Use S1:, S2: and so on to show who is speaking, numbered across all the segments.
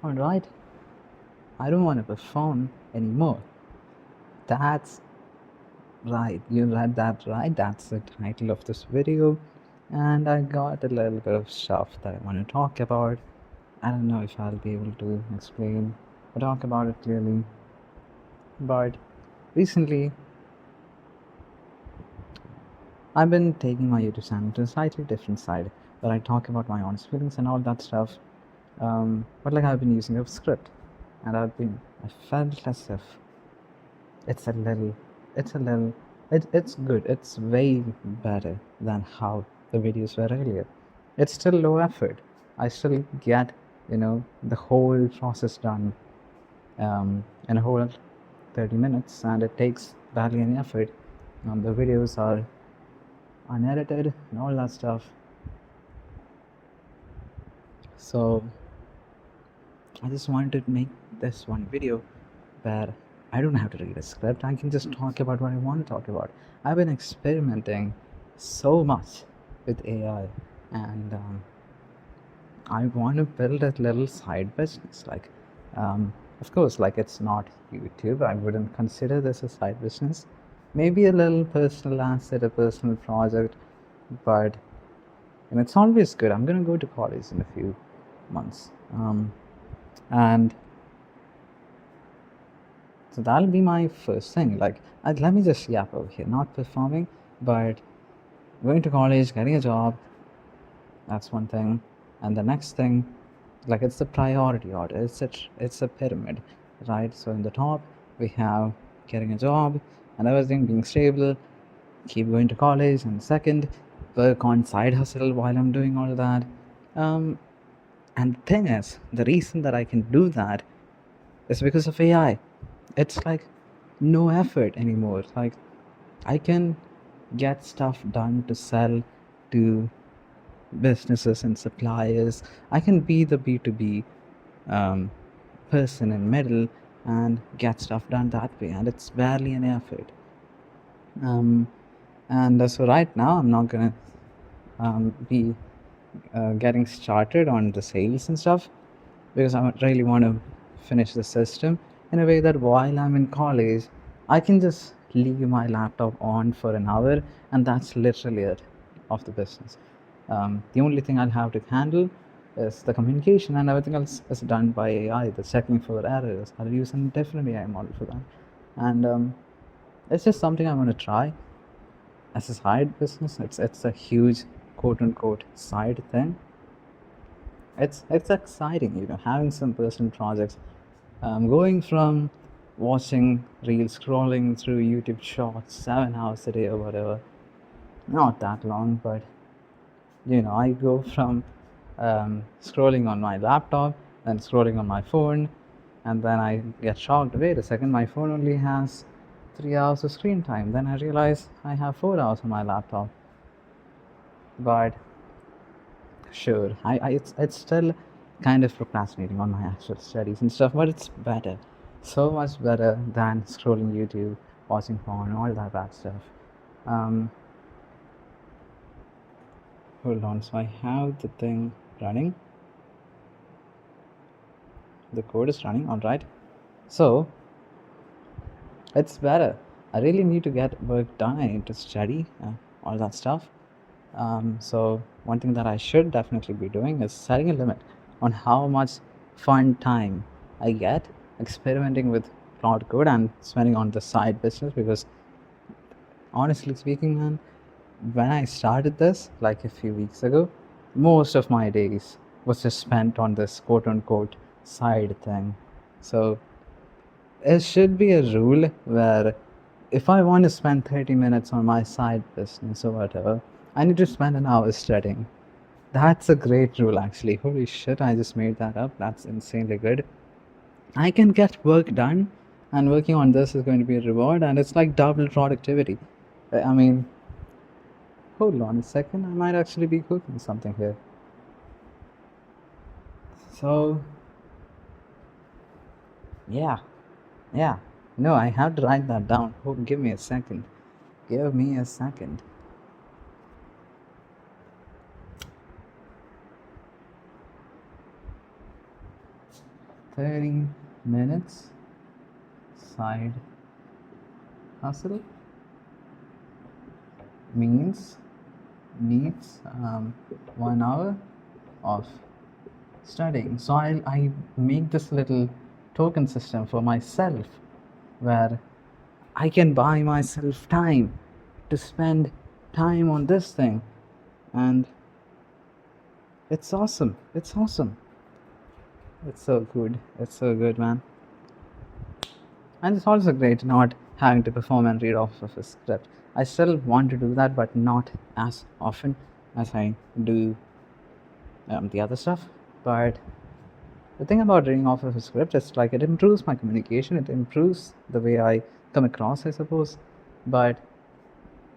S1: Alright, I don't want to perform anymore. That's right, you read that right. That's the title of this video. And I got a little bit of stuff that I want to talk about. I don't know if I'll be able to explain or talk about it clearly. But recently, I've been taking my YouTube channel to a slightly different side where I talk about my honest feelings and all that stuff. But like I've been using a script, and I felt as if it's a little, it's a little, it's good. It's way better than how the videos were earlier. It's still low effort. I still get, the whole process done in a whole 30 minutes, and it takes barely any effort. The videos are unedited and all that stuff. So I just wanted to make this one video where I don't have to read a script. I can just talk about what I want to talk about. I've been experimenting so much with AI, and I want to build a little side business. Of course, like it's not YouTube. I wouldn't consider this a side business. Maybe a little personal asset, a personal project, but it's always good. I'm gonna go to college in a few months, and so that'll be my first thing. Let me just yap over here. Not performing, but going to college, getting a job. That's one thing, and the next thing, like it's the priority order. It's a pyramid, right? So in the top we have getting a job and everything being stable. Keep going to college, and second, work on side hustle while I'm doing all that. Um, and the thing is, the reason that I can do that is because of AI. It's like no effort anymore. Like I can get stuff done to sell to businesses and suppliers. I can be the B2B um, person in middle and get stuff done that way, and it's barely an effort. Um, and so right now I'm not gonna be getting started on the sales and stuff because I really want to finish the system in a way that while I'm in college, I can just leave my laptop on for an hour, and that's literally it of the business. The only thing I'll have to handle is the communication, and everything else is done by AI. The checking for errors, I'll use a different AI model for that, and it's just something I want to try as a side business. It's a huge quote unquote side thing. It's exciting, having some personal projects. Going from watching reels, scrolling through YouTube Shorts 7 hours a day or whatever, not that long, but I go from scrolling on my laptop, then scrolling on my phone, and then I get shocked. Wait a second, my phone only has 3 hours of screen time. Then I realize I have 4 hours on my laptop. But sure, it's still kind of procrastinating on my actual studies and stuff, but it's better, so much better than scrolling YouTube, watching porn, all that bad stuff. Um, Hold on. So I have the thing running. The code is running. All right. So it's better. I really need to get work done. I need to study all that stuff. So one thing that I should definitely be doing is setting a limit on how much fun time I get experimenting with cloud code and spending on the side business. Because honestly speaking, man, when I started this like a few weeks ago, most of my days was just spent on this quote unquote side thing. So it should be a rule where if I want to spend 30 minutes on my side business or whatever, I need to spend an hour studying. That's a great rule, actually. Holy shit, I just made that up. That's insanely good. I can get work done, and working on this is going to be a reward, and it's like double productivity. I mean, hold on a second, I might actually be cooking something here. So, yeah, yeah. No, I have to write that down. Oh, give me a second. Give me a second. 30 minutes side hustle means needs 1 hour of studying. So I make this little token system for myself where I can buy myself time to spend time on this thing. And it's awesome. It's awesome. It's so good. It's so good, man. And it's also great not having to perform and read off of a script. I still want to do that, but not as often as I do the other stuff. But the thing about reading off of a script is like it improves my communication, it improves the way I come across, I suppose. But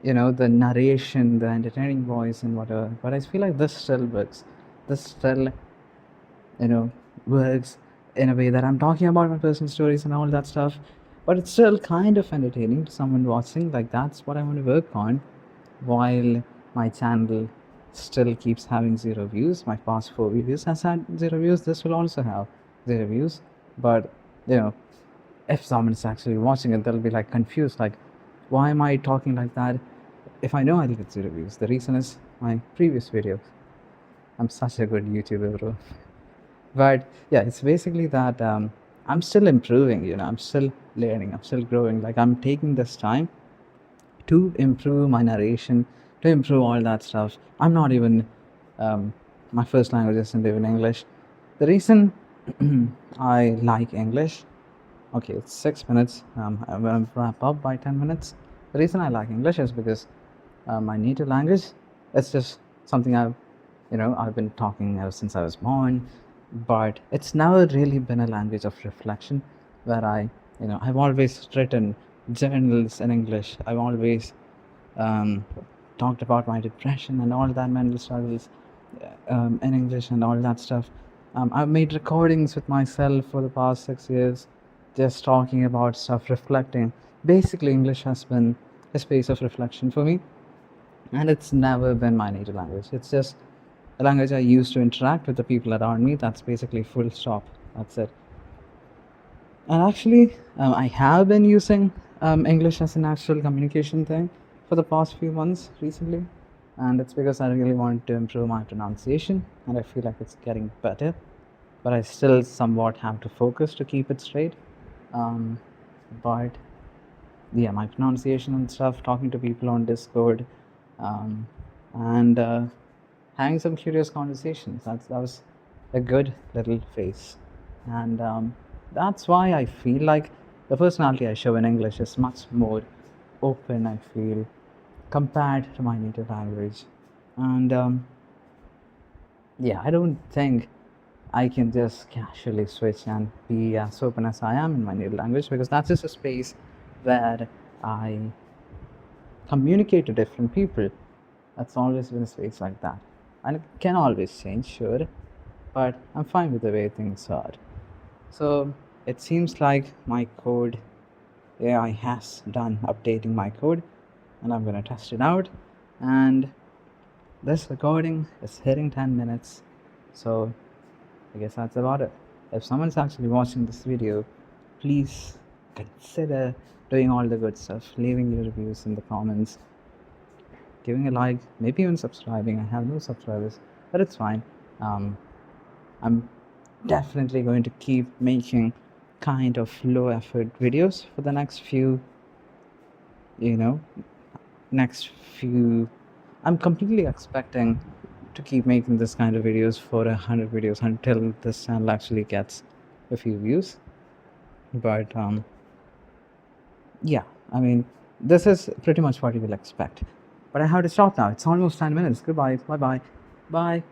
S1: the narration, the entertaining voice, and whatever. But I feel like this still works. This still, works in a way that I'm talking about my personal stories and all that stuff. But it's still kind of entertaining to someone watching. Like, that's what I want to work on while my channel still keeps having 0 views. My past 4 videos has had 0 views. This will also have 0 views. But, if someone's actually watching it, they'll be like confused. Like, why am I talking like that if I know I'll get 0 views? The reason is my previous videos. I'm such a good YouTuber, bro. But yeah, it's basically that I'm still improving, I'm still learning, I'm still growing. Like, I'm taking this time to improve my narration, to improve all that stuff. I'm not even, my first language isn't even English. The reason I like English, okay, it's 6 minutes. I'm going to wrap up by 10 minutes. The reason I like English is because my native language, it's just something I've been talking ever since I was born. But it's never really been a language of reflection where I've always written journals in English. I've always talked about my depression and all that mental struggles in English and all that stuff. I've made recordings with myself for the past 6 years, just talking about stuff, reflecting. Basically, English has been a space of reflection for me, and it's never been my native language. It's just a language I use to interact with the people around me. That's basically full stop. That's it. And actually, I have been using English as an actual communication thing for the past few months recently. And it's because I really want to improve my pronunciation, and I feel like it's getting better. But I still somewhat have to focus to keep it straight. But yeah, my pronunciation and stuff, talking to people on Discord, and having some curious conversations. That was a good little phase. And that's why I feel like the personality I show in English is much more open, I feel, compared to my native language. And yeah, I don't think I can just casually switch and be as open as I am in my native language, because that's just a space where I communicate to different people. That's always been a space like that. And it can always change, sure, but I'm fine with the way things are. So it seems like my code AI has done updating my code, and I'm going to test it out. And this recording is hitting 10 minutes, so I guess that's about it. If someone's actually watching this video, please consider doing all the good stuff, leaving your reviews in the comments, giving a like, maybe even subscribing. I have no subscribers, but it's fine. I'm definitely going to keep making kind of low effort videos for the next few, I'm completely expecting to keep making this kind of videos for 100 videos until this channel actually gets a few views. But yeah, I mean, this is pretty much what you will expect. But I have to stop now. It's almost 10 minutes. Goodbye. Bye-bye. Bye.